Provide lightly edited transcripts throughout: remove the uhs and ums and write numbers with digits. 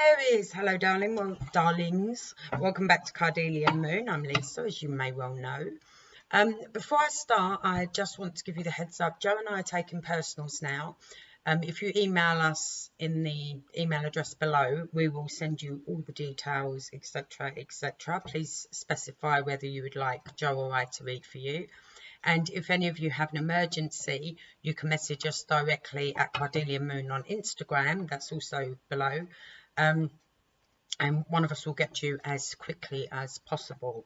Aries, hello darling, well darlings, welcome back to Cardelia Moon. I'm Lisa, as you may well know. Before I start, I just want to give you the heads up. Joe and I are taking personals now. If you email us in the email address below, we will send you all the details, etc, etc. Please specify whether you would like Joe or I to read for you. And if any of you have an emergency, you can message us directly at Cardelia Moon on Instagram. That's also below. And one of us will get you as quickly as possible.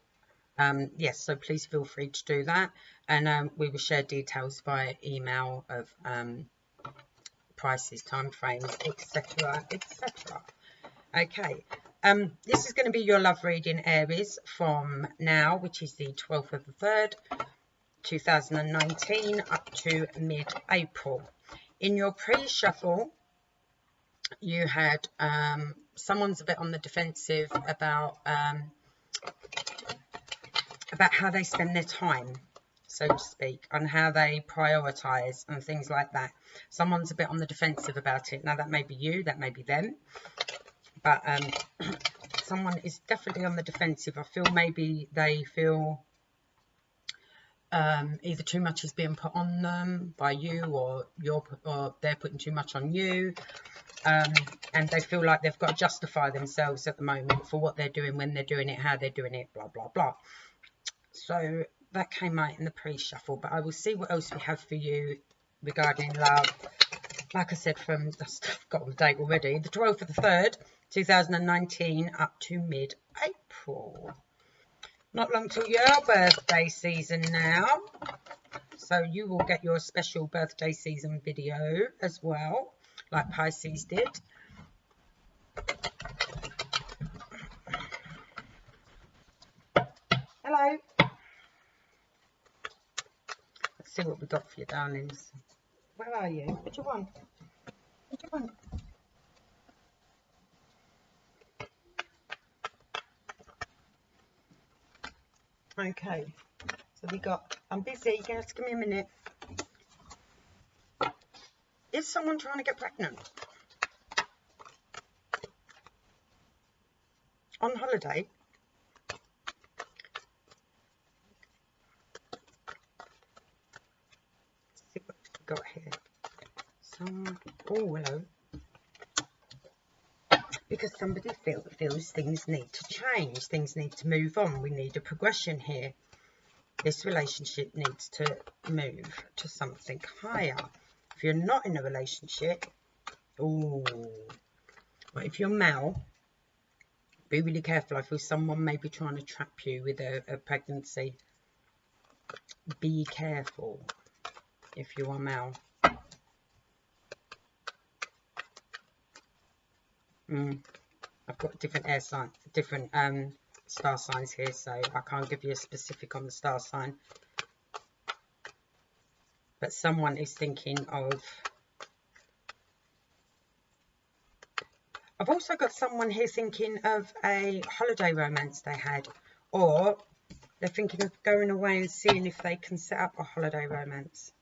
Yes, so please feel free to do that. And we will share details via email of prices, timeframes, etc, etc. Okay. This is going to be your love reading, Aries, from now, which is the 12th of the 3rd, 2019, up to mid-April. In your pre-shuffle, you had someone's a bit on the defensive about how they spend their time, so to speak, and how they prioritize and things like that. Someone's a bit on the defensive about it. Now, that may be you, that may be them, but someone is definitely on the defensive. I feel maybe they feel either too much is being put on them by you, or they're putting too much on you. And they feel like they've got to justify themselves at the moment for what they're doing, when they're doing it, how they're doing it, blah, blah, blah. So that came out in the pre-shuffle, but I will see what else we have for you regarding love. Like I said, from, I've got the date already, the 12th of the 3rd, 2019, up to mid-April. Not long till your birthday season now. So you will get your special birthday season video as well, like Pisces did. Hello. Let's see what we got for you, darlings. Where are you? What do you want? What do you want? Okay. So we got, I'm busy, you're going to have to give me a minute. Is someone trying to get pregnant? On holiday? Let's see what we've got here. Oh, hello. Because somebody feels things need to change. Things need to move on. We need a progression here. This relationship needs to move to something higher. If you're not in a relationship, oh, well, if you're male, be really careful. I feel someone may be trying to trap you with a pregnancy. Be careful if you are male. I've got different air signs, different star signs here, so I can't give you a specific on the star sign. But someone is thinking of... I've also got someone here thinking of a holiday romance they had, or they're thinking of going away and seeing if they can set up a holiday romance.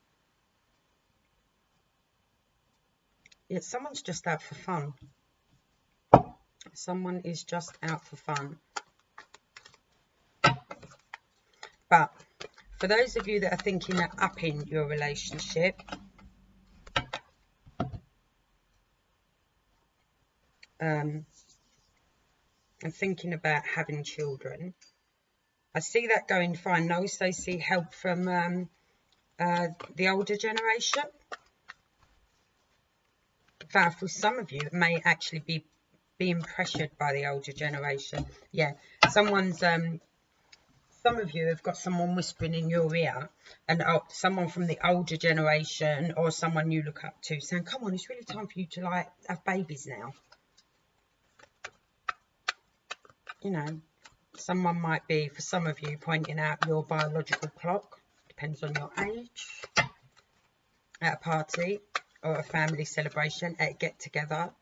Yeah, someone's just out for fun. Someone is just out for fun. But for those of you that are thinking of upping your relationship, and thinking about having children, I see that going fine. I also see help from the older generation. In fact, for some of you, it may actually be being pressured by the older generation. Yeah, someone's some of you have got someone whispering in your ear, and someone from the older generation or someone you look up to saying, come on, it's really time for you to like have babies now. You know, someone might be, for some of you, pointing out your biological clock. Depends on your age. At a party or a family celebration, at a get together.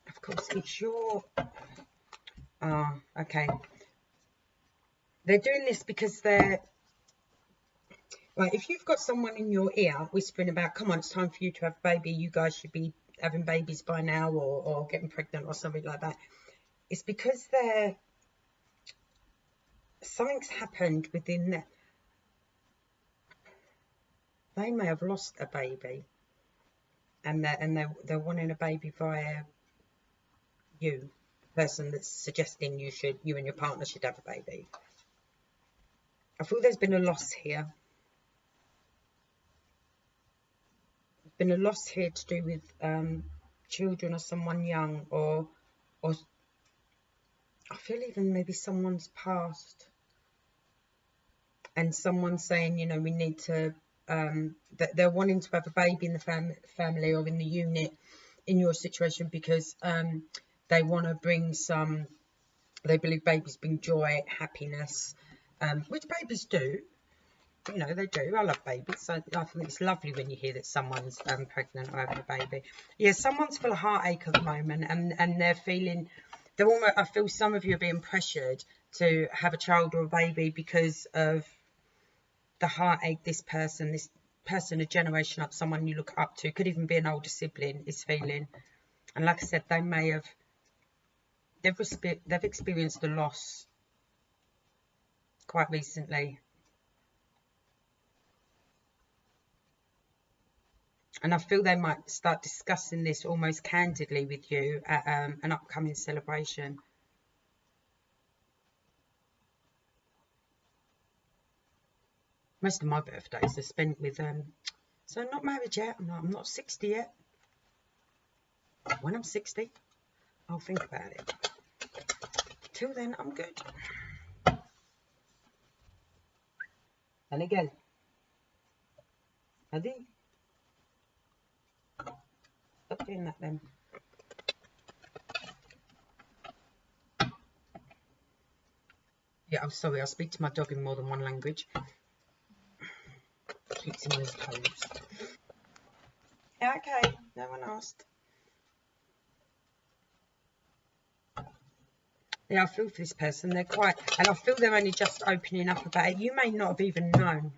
Of course, it's your... okay. They're doing this because they're... Right, if you've got someone in your ear whispering about, come on, it's time for you to have a baby, you guys should be having babies by now, or getting pregnant or something like that, it's because something's happened within them. They may have lost a baby, and they're wanting a baby via you, the person that's suggesting you and your partner should have a baby. I feel there's been a loss here. There's been a loss here to do with children or someone young, or I feel even maybe someone's passed, and someone's saying, you know, we need to, that they're wanting to have a baby in the family or in the unit in your situation, because they want to bring some, they believe babies bring joy, happiness, which babies do. You know, they do. I love babies. So I think it's lovely when you hear that someone's pregnant or having a baby. Yeah, someone's full of heartache at the moment, and they're feeling, they're almost, I feel some of you are being pressured to have a child or a baby because of the heartache this person, a generation up, someone you look up to, could even be an older sibling, is feeling. And like I said, they may have, they've experienced a loss quite recently. And I feel they might start discussing this almost candidly with you at an upcoming celebration. Most of my birthdays are spent with, so I'm not married yet. I'm not 60 yet. When I'm 60, I'll think about it. Till then, I'm good. And again, Adi. Stop doing that then. Yeah, I'm sorry, I speak to my dog in more than one language. Keeps him on his toes. Yeah, okay, no one asked. Yeah, I feel for this person. They're quite, and I feel they're only just opening up about it. You may not have even known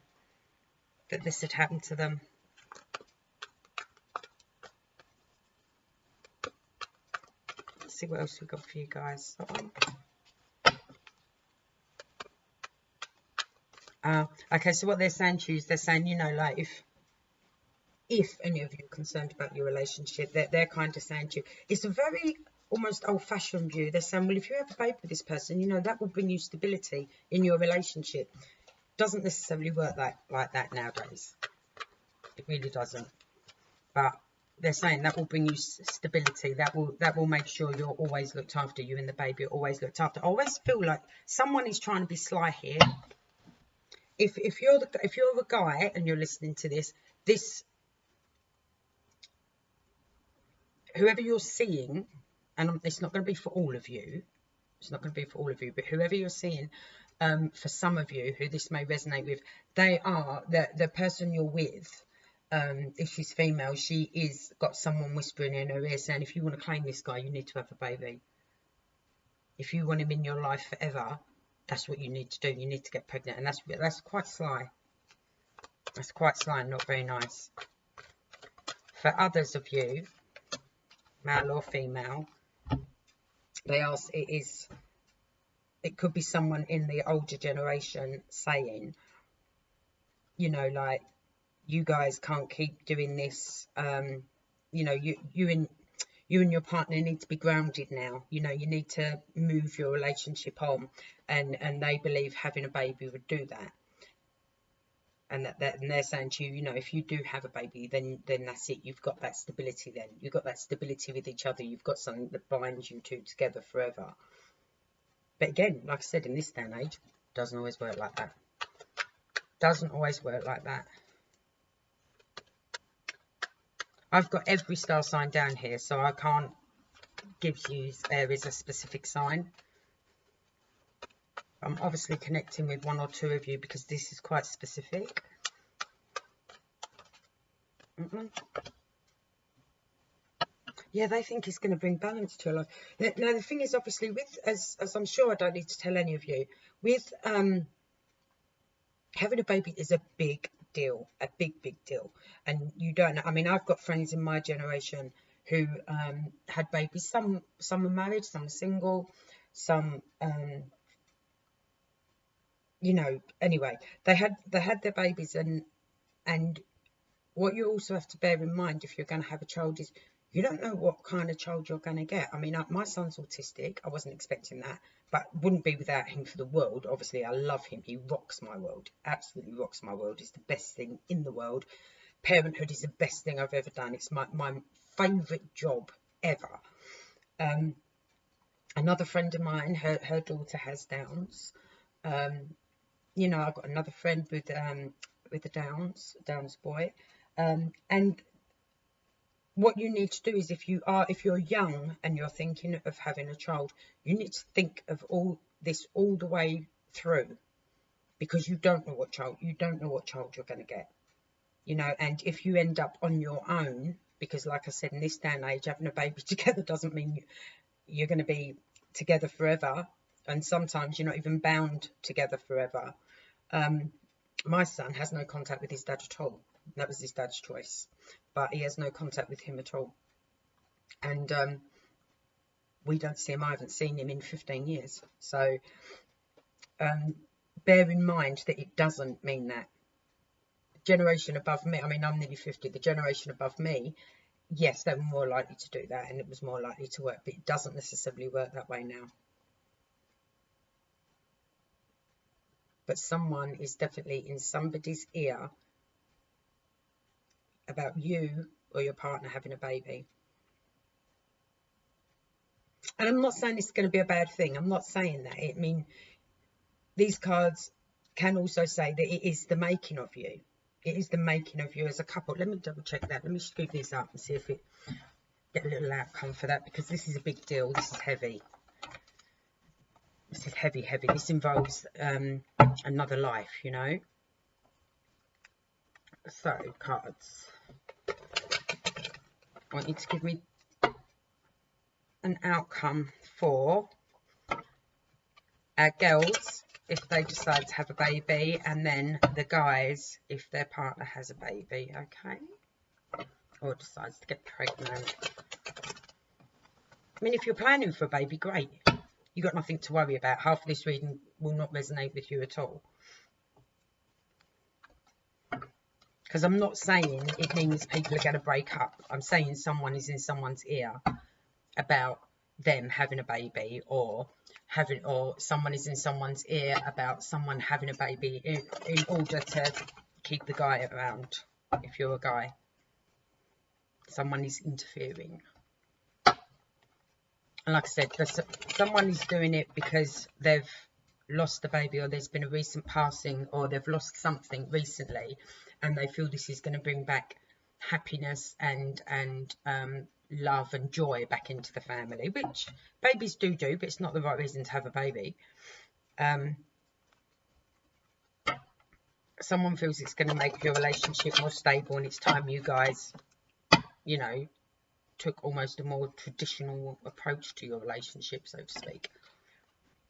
that this had happened to them. Let's see what else we've got for you guys. Okay, so what they're saying to you is, they're saying, you know, like, if any of you are concerned about your relationship, they're kind of saying to you, it's a very almost old-fashioned view. They're saying, well, if you have a baby with this person, you know, that will bring you stability in your relationship. Doesn't necessarily work like that nowadays. It really doesn't. But they're saying that will bring you stability. That will make sure you're always looked after. You and the baby are always looked after. I always feel like someone is trying to be sly here. If you're a guy and you're listening to this, whoever you're seeing, and it's not going to be for all of you. It's not going to be for all of you, but whoever you're seeing, for some of you who this may resonate with, they are the person you're with. If she's female, she is got someone whispering in her ear saying, if you want to claim this guy, you need to have a baby. If you want him in your life forever, that's what you need to do. You need to get pregnant, and that's quite sly. That's quite sly and not very nice. For others of you, male or female, it could be someone in the older generation saying, you know, like, you guys can't keep doing this. You know, you and your partner need to be grounded now. You know, you need to move your relationship on, and they believe having a baby would do that. And they're saying to you, you know, if you do have a baby, then that's it. You've got that stability. Then you've got that stability with each other. You've got something that binds you two together forever. But again, like I said, in this day and age, doesn't always work like that. Doesn't always work like that. I've got every star sign down here, so I can't give you there is a specific sign. I'm obviously connecting with one or two of you because this is quite specific. Yeah, they think it's going to bring balance to your life. Now, the thing is, obviously, with, as I'm sure I don't need to tell any of you, with having a baby is a big deal, a big deal. And you don't know, I mean, I've got friends in my generation who had babies. Some were married, some were single, some you know, anyway, they had their babies, and what you also have to bear in mind if you're going to have a child is you don't know what kind of child you're going to get. I mean, my son's autistic. I wasn't expecting that, but wouldn't be without him for the world. Obviously, I love him. He rocks my world. Absolutely rocks my world. It's the best thing in the world. Parenthood is the best thing I've ever done. It's my favourite job ever. Another friend of mine, her daughter has Downs. You know, I've got another friend with the Downs boy. And what you need to do is if you're young and you're thinking of having a child, you need to think of all this all the way through, because you don't know what child you're going to get, you know. And if you end up on your own, because like I said, in this day and age, having a baby together doesn't mean you're going to be together forever, and sometimes you're not even bound together forever. My son has no contact with his dad at all. That was his dad's choice, but he has no contact with him at all. And we don't see him. I haven't seen him in 15 years. So bear in mind that it doesn't mean that. Generation above me, I mean, I'm nearly 50. The generation above me, yes, they were more likely to do that, and it was more likely to work, but it doesn't necessarily work that way now. But someone is definitely in somebody's ear about you or your partner having a baby. And I'm not saying it's going to be a bad thing. I'm not saying that. I mean, these cards can also say that it is the making of you. It is the making of you as a couple. Let me double check that. Let me scoop these up and see if it get a little outcome for that, because this is a big deal. This is heavy. This is heavy, heavy. This involves another life, you know. So, cards. I want you to give me an outcome for our girls if they decide to have a baby, and then the guys if their partner has a baby, okay? Or decides to get pregnant. I mean, if you're planning for a baby, great. You've got nothing to worry about. Half of this reading will not resonate with you at all. Because I'm not saying it means people are going to break up. I'm saying someone is in someone's ear about them having a baby, or someone is in someone's ear about someone having a baby in order to keep the guy around. If you're a guy, someone is interfering. And like I said, someone is doing it because they've lost a baby, or there's been a recent passing, or they've lost something recently, and they feel this is going to bring back happiness and love and joy back into the family, which babies do, but it's not the right reason to have a baby. Someone feels it's going to make your relationship more stable, and it's time you guys, you know, took almost a more traditional approach to your relationship, so to speak.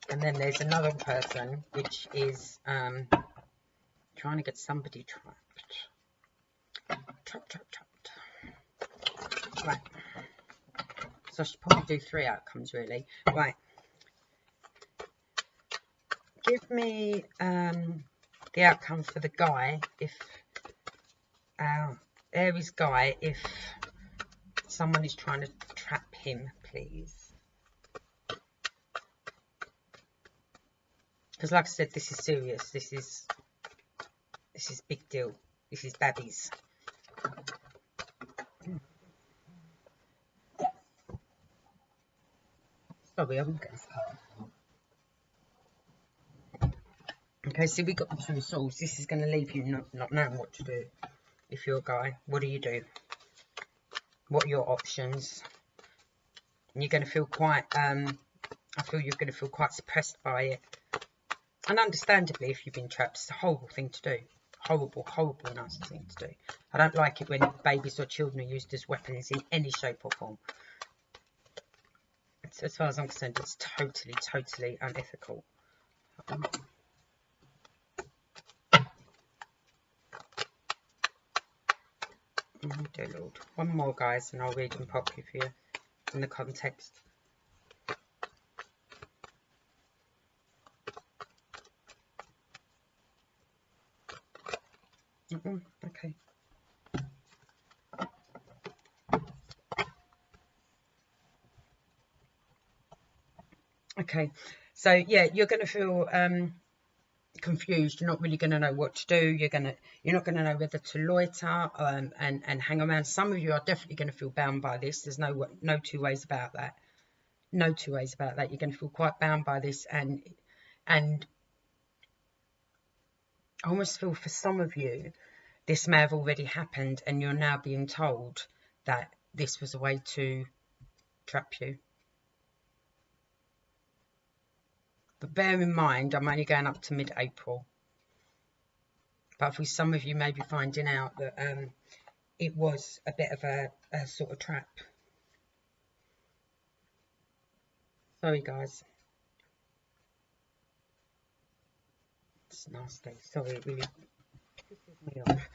And then there's another person which is trying to get somebody trapped. Right. So I should probably do 3 outcomes, really. Right. Give me the outcome for the guy, if Aries guy, if someone is trying to trap him, please. Because like I said, this is serious. This is big deal. This is babbies. Sorry, I won't get this card. Okay, see, we got the 2 of Swords. This is going to leave you not knowing what to do. If you're a guy, what do you do? What are your options? And you're going to feel quite, I feel you're going to feel quite suppressed by it. And understandably, if you've been trapped, it's a horrible thing to do. Horrible, horrible, nasty thing to do. I don't like it when babies or children are used as weapons in any shape or form. As far as I'm concerned, it's totally, totally unethical. Oh dear Lord. One more, guys, and I'll read them properly for you in the context. Okay. Okay. So yeah, you're going to feel confused. You're not really going to know what to do. You're not going to know whether to loiter and hang around. Some of you are definitely going to feel bound by this. There's no two ways about that. No two ways about that. You're going to feel quite bound by this, and I almost feel for some of you this may have already happened, and you're now being told that this was a way to trap you. But bear in mind, I'm only going up to mid-April. But for some of you may be finding out that it was a bit of a sort of trap. Sorry, guys. It's nasty. Sorry, it really pisses me off.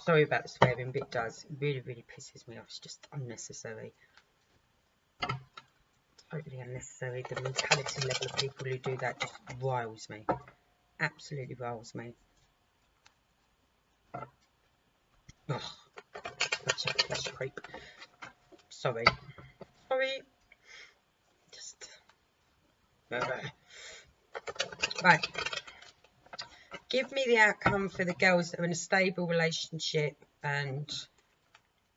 Sorry about the swearing, but it does. It really, really pisses me off. It's just unnecessary. Totally unnecessary. The mentality level of people who do that just riles me. Absolutely riles me. Ugh. Such a flesh creep. Sorry. Sorry. Just... Right. Give me the outcome for the girls that are in a stable relationship and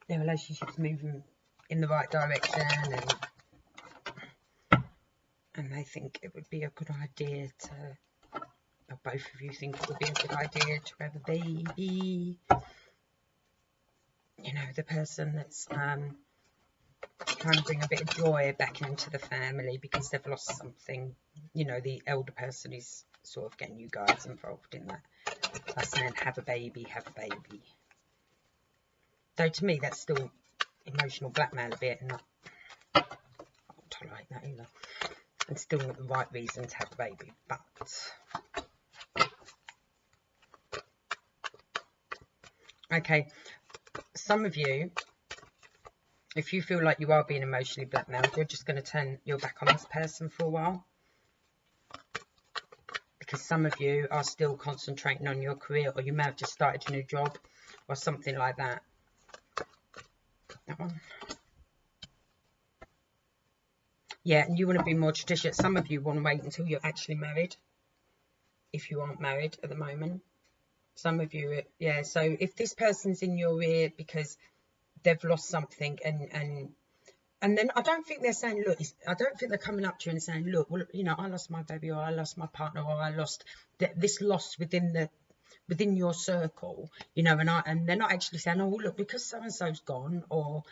their relationship's moving in the right direction, and they think it would be a good idea to, or both of you think it would be a good idea to have a baby. You know, the person that's trying to bring a bit of joy back into the family because they've lost something. You know, the elder person is sort of getting you guys involved in that. By saying, have a baby, have a baby. Though to me, that's still emotional blackmail a bit, and I don't tolerate that either. And still not the right reason to have a baby, but... Okay, some of you, if you feel like you are being emotionally blackmailed, you're just going to turn your back on this person for a while. Because some of you are still concentrating on your career, or you may have just started a new job or something like that. That one. Yeah, and you want to be more traditional. Some of you want to wait until you're actually married, if you aren't married at the moment. Some of you, yeah, so if this person's in your ear because they've lost something, and then I don't think they're saying, look, I don't think they're coming up to you and saying, look, well, you know, I lost my baby, or I lost my partner, or I lost this loss within your circle, you know, and they're not actually saying, oh, look, because so and so's gone, or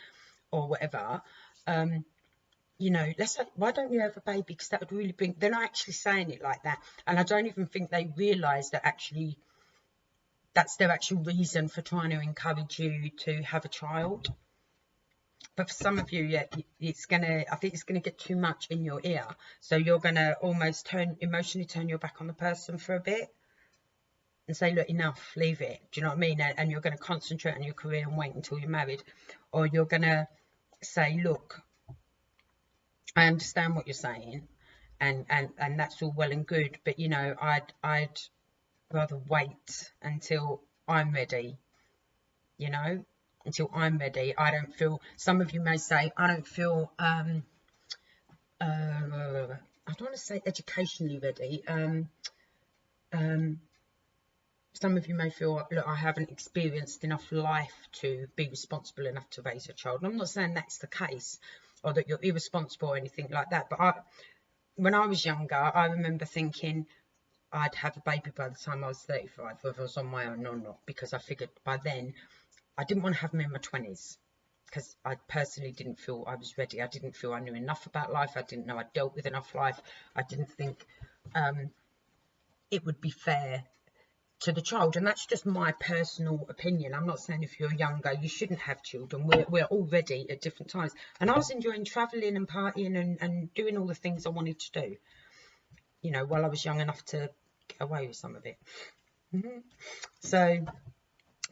whatever, you know, why don't you have a baby? Because that would really bring. They're not actually saying it like that, and I don't even think they realise that actually that's their actual reason for trying to encourage you to have a child. But for some of you, yeah, I think it's gonna get too much in your ear. So you're gonna almost emotionally turn your back on the person for a bit and say, look, enough, leave it. Do you know what I mean? And you're gonna concentrate on your career and wait until you're married. Or you're gonna say, look, I understand what you're saying, and that's all well and good, but you know, I'd rather wait until I'm ready, you know. Until I'm ready. I don't feel, some of you may say, I don't feel, I don't want to say educationally ready. Some of you may feel, look, I haven't experienced enough life to be responsible enough to raise a child. And I'm not saying that's the case, or that you're irresponsible or anything like that. But when I was younger, I remember thinking I'd have a baby by the time I was 35, whether I was on my own or not, because I figured by then, I didn't want to have them in my 20s because I personally didn't feel I was ready. I didn't feel I knew enough about life. I didn't know I dealt with enough life. I didn't think it would be fair to the child. And that's just my personal opinion. I'm not saying if you're younger, you shouldn't have children. We're all ready at different times. And I was enjoying travelling and partying and doing all the things I wanted to do, you know, while I was young enough to get away with some of it. So...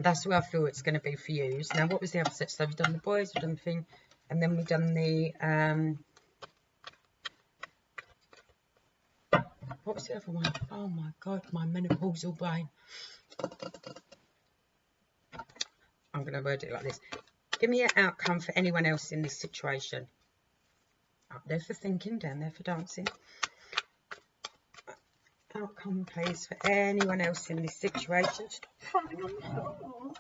That's where I feel it's going to be for you. Now, what was the other set? So we've done the boys, we've done the thing, and then we've done the, what was the other one? Oh my God, my menopausal brain. I'm going to word it like this. Give me an outcome for anyone else in this situation. Up there for thinking, down there for dancing. Outcome, please, for anyone else in this situation. Stop falling on the floor.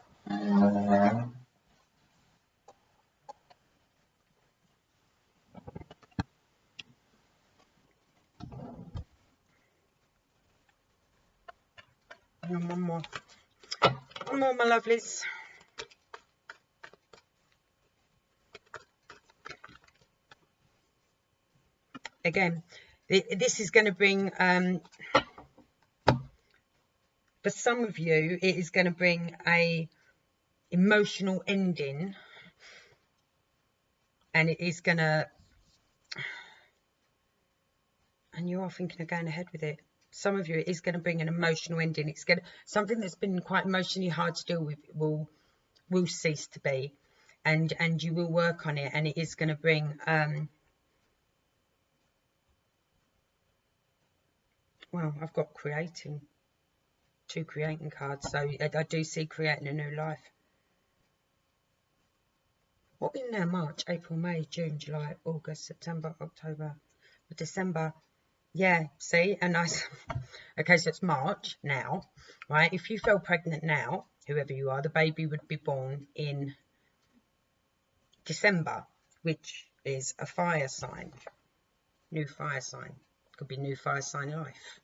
And one more. One more, my lovelies. Again, this is going to bring, for some of you, it is going to bring a emotional ending, and it is going to, and you are thinking of going ahead with it. Some of you, it is going to bring an emotional ending. It's going to, something that's been quite emotionally hard to deal with will cease to be, and you will work on it, and it is going to bring, well, I've got creating, 2 creating cards, so I do see creating a new life. What in there? March, April, May, June, July, August, September, October, December. Yeah, see, and okay, so it's March now, right? If you fell pregnant now, whoever you are, the baby would be born in December, which is a fire sign, new fire sign. Could be new fire sign life.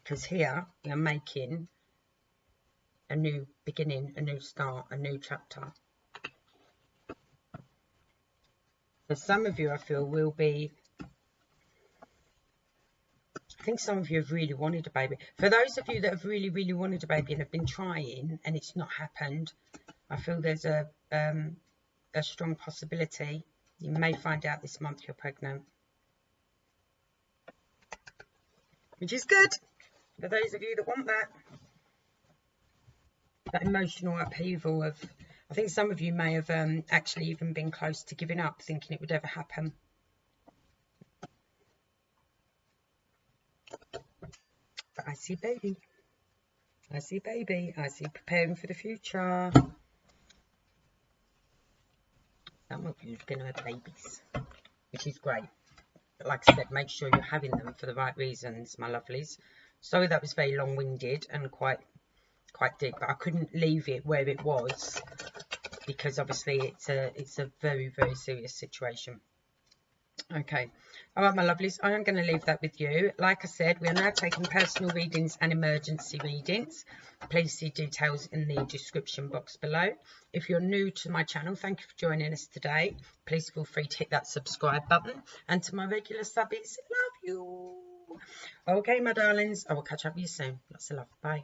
Because here you're making a new beginning, a new start, a new chapter. For some of you, I feel, will be, I think some of you have really wanted a baby. For those of you that have really, really wanted a baby and have been trying and it's not happened, I feel there's a strong possibility you may find out this month you're pregnant. Which is good for those of you that want that emotional upheaval of, I think some of you may have actually even been close to giving up, thinking it would ever happen. But I see baby. I see baby. I see preparing for the future. Some of you are going to have babies, which is great. But like I said, make sure you're having them for the right reasons, my lovelies. Sorry that was very long-winded and quite deep, but I couldn't leave it where it was because obviously it's a very, very serious situation. Okay, all right, my lovelies, I am going to leave that with you. Like I said, we are now taking personal readings and emergency readings. Please see details in the description box below. If you're new to my channel, thank you for joining us today. Please feel free to hit that subscribe button. And to my regular subbies, love you. Okay, my darlings, I will catch up with you soon. Lots of love. Bye.